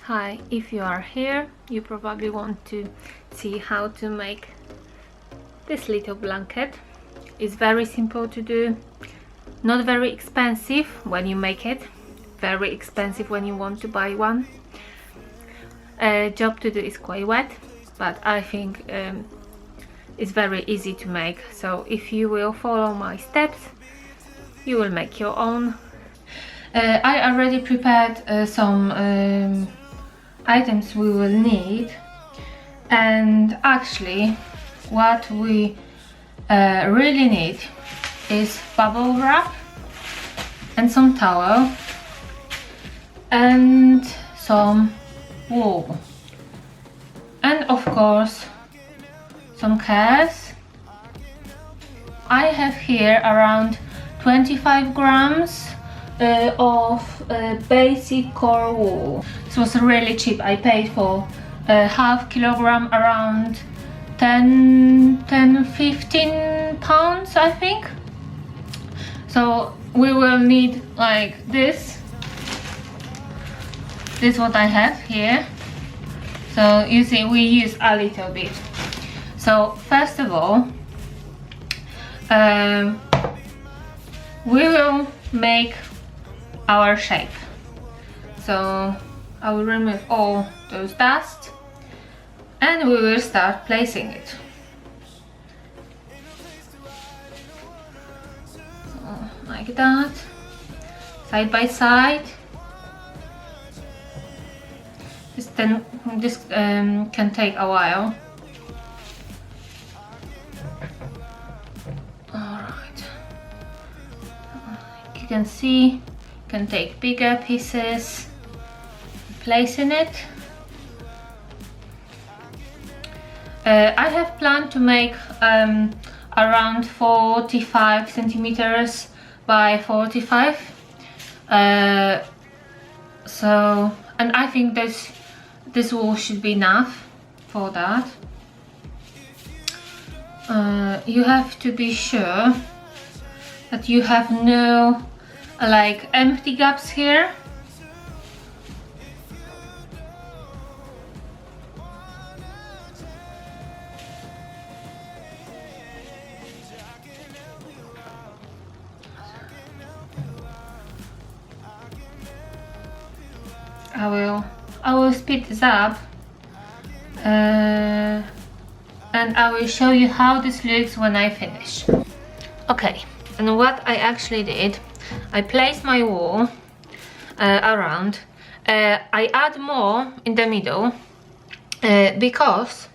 Hi, if you are here, you probably want to see how to make this little blanket. It's very simple to do, not very expensive when you make it, very expensive when you want to buy one. Job to do is quite wet, but I think it's very easy to make. So if you will follow my steps, you will make your own. I already prepared some items we will need, and actually what we really need is bubble wrap and some towel and some wool, and of course some cares. I have here around 25 grams of basic core wool. This was really cheap. I paid for half kilogram around 15 pounds, I think. So we will need like this. This is what I have here. So you see, we use a little bit. So first of all, we will make our shape. So I will remove all those dust and we will start placing it. So, like that, side by side. This can take a while. Alright. Like you can see, can take bigger pieces, place in it. I have planned to make around 45 centimeters by 45. So, and I think this wool should be enough for that. You have to be sure that you have no like empty gaps here. I will speed this up and I will show you how this looks when I finish. Okay, and what I actually did, I placed my wool around. I add more in the middle because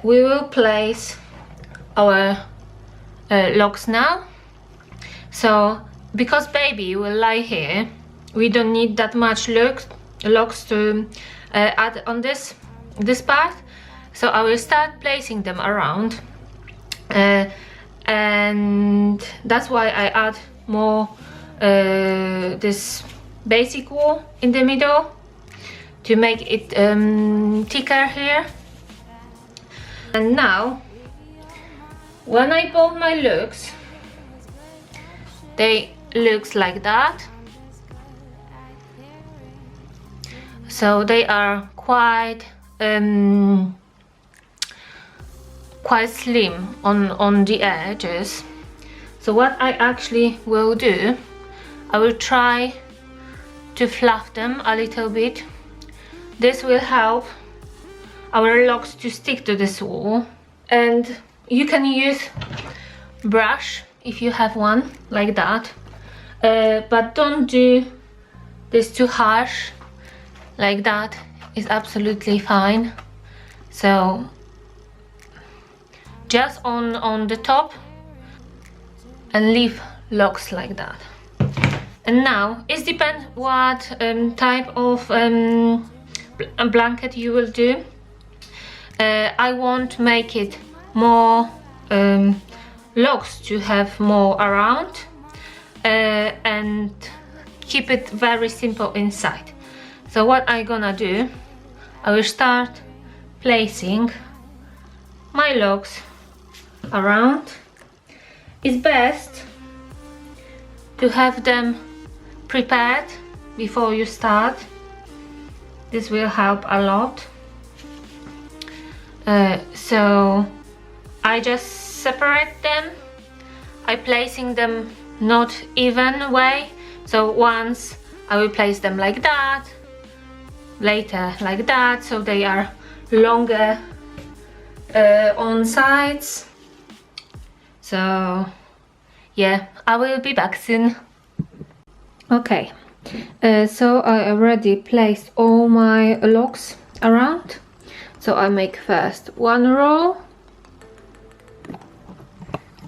we will place our locks now. So because baby will lie here, we don't need that much locks to add on this part. So I will start placing them around, and that's why I add more this basic wool in the middle to make it thicker here. And now when I bought my looks, they looks like that. So they are quite slim on the edges. So what I actually will do, I will try to fluff them a little bit. This will help our locks to stick to this wool. And you can use brush if you have one like that, but don't do this too harsh. Like that is absolutely fine. So just on the top and leave locks like that. And now it depends what type of blanket you will do. I want to make it more locks to have more around and keep it very simple inside. So what I'm gonna do, I will start placing my locks around. It's best to have them prepared before you start. This will help a lot. So I just separate them. I placing them not even way. So once I will place them like that, later like that, so they are longer on sides. So yeah, I will be back soon. Okay, so I already placed all my locks around. So I make first one row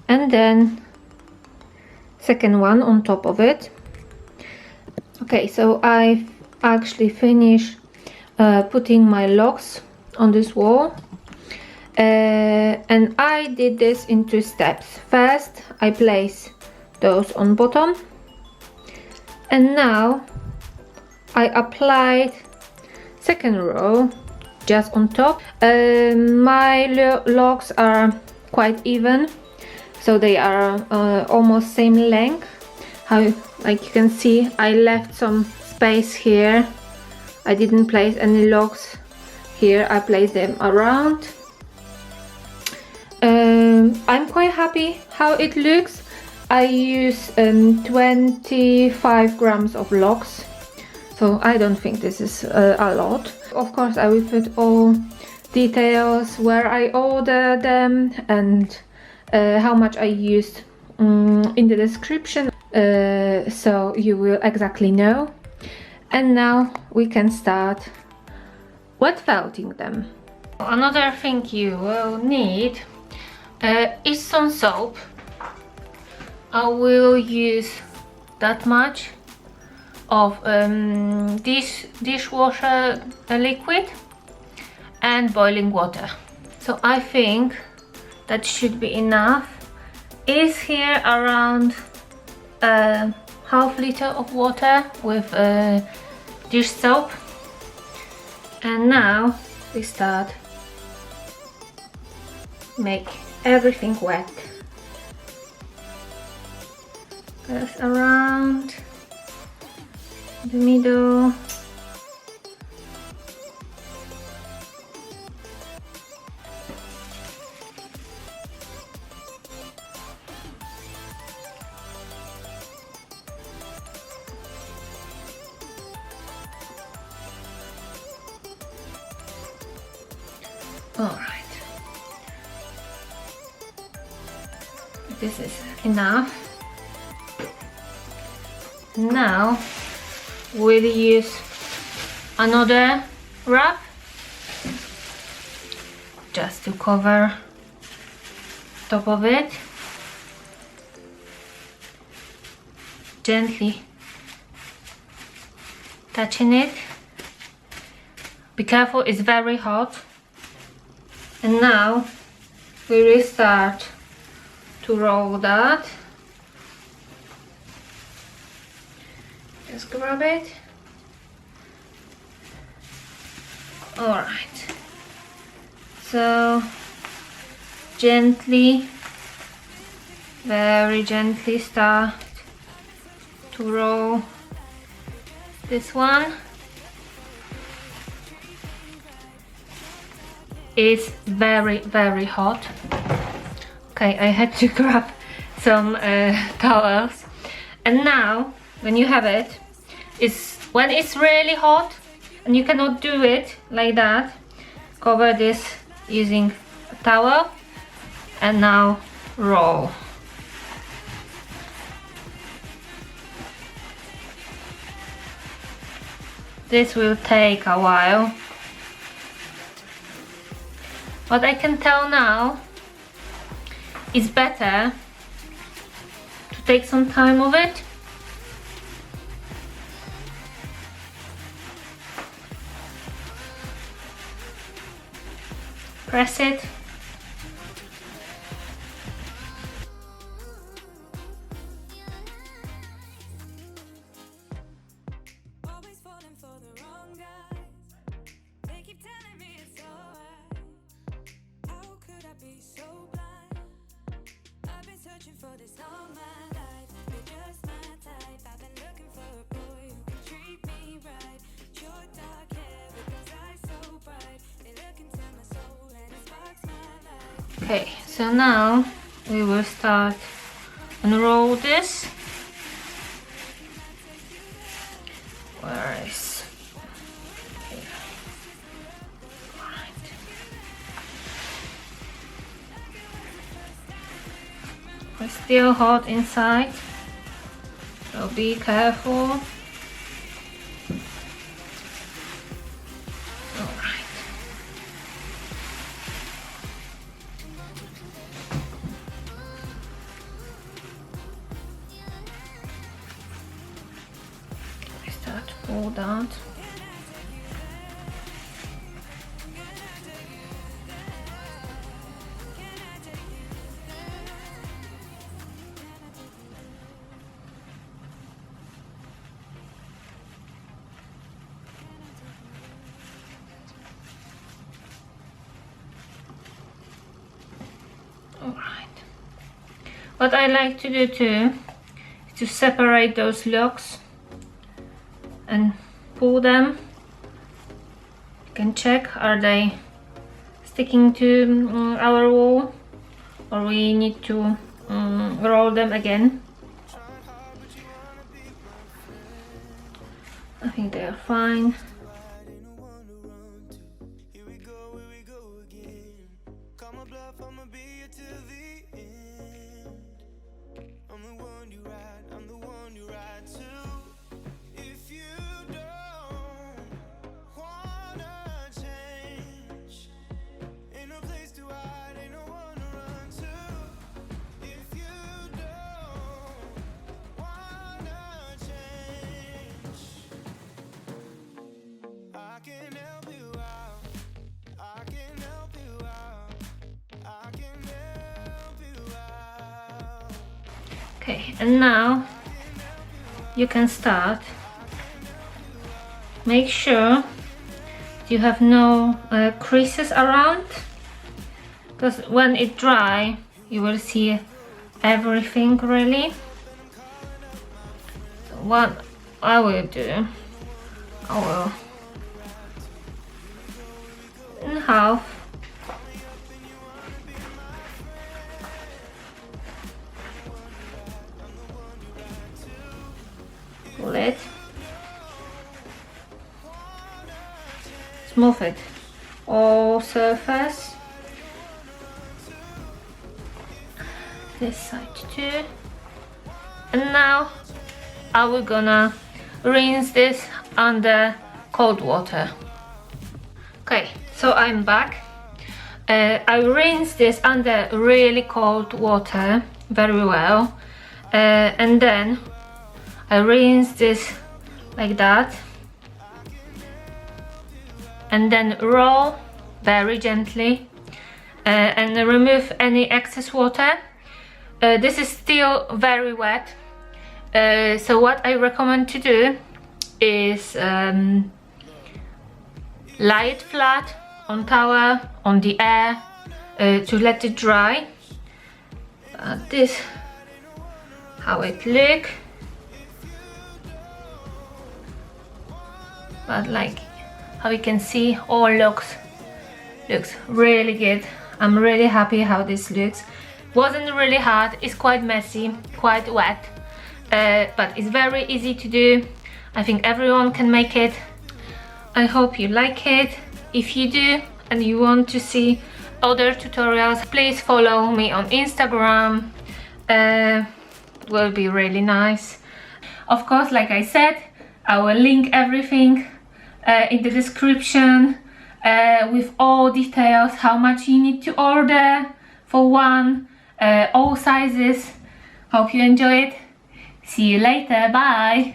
and then second one on top of it. Okay, so I actually finished putting my locks on this wall. And I did this in 2 steps. First, I place those on bottom, and now I applied second row just on top. My locks are quite even, so they are almost same length. How, like you can see, I left some space here. I didn't place any locks here. I placed them around. I'm quite happy how it looks. I use 25 grams of locks, so I don't think this is a lot. Of course, I will put all details where I order them and how much I used in the description, so you will exactly know. And now we can start wet felting them. Another thing you will need is some soap. I will use that much of dishwasher liquid and boiling water. So I think that should be enough. Is here around half liter of water with dish soap. And now we start make everything wet. Just around the middle. All right. This is enough. Now we'll use another wrap just to cover top of it. Gently touching it. Be careful, it's very hot. And now we will start to roll that. Just grab it. Alright. So gently, very gently start to roll this one. It's very, very hot. Okay, I had to grab some towels. And now, when you have it, when it's really hot and you cannot do it like that, cover this using a towel and now roll. This will take a while. What I can tell now, it's better to take some time of it. Press it. Okay, so now we will start unroll this. Where is here? Right. It's still hot inside, so be careful. Alright. I start to pull that. Alright. What I like to do too is to separate those locks and pull them. You can check, are they sticking to our wall, or we need to roll them again. I think they are fine. Okay, and now you can start. Make sure you have no creases around, because when it dry you will see everything really. So what I will do, I will in half. Pull it, smooth it all surface, this side too, and now I will gonna rinse this under cold water. Okay, so I'm back. I rinse this under really cold water very well, and then I rinse this like that, and then roll very gently and remove any excess water. This is still very wet, so what I recommend to do is lie it flat on towel, on the air, to let it dry. This how it look. But like how you can see, all looks really good. I'm really happy how this looks. Wasn't really hard, it's quite messy, quite wet, but it's very easy to do. I think everyone can make it. I hope you like it. If you do and you want to see other tutorials, please follow me on Instagram. It will be really nice. Of course, like I said, I will link everything in the description with all details, how much you need to order for one, all sizes. Hope you enjoy it. See you later, bye!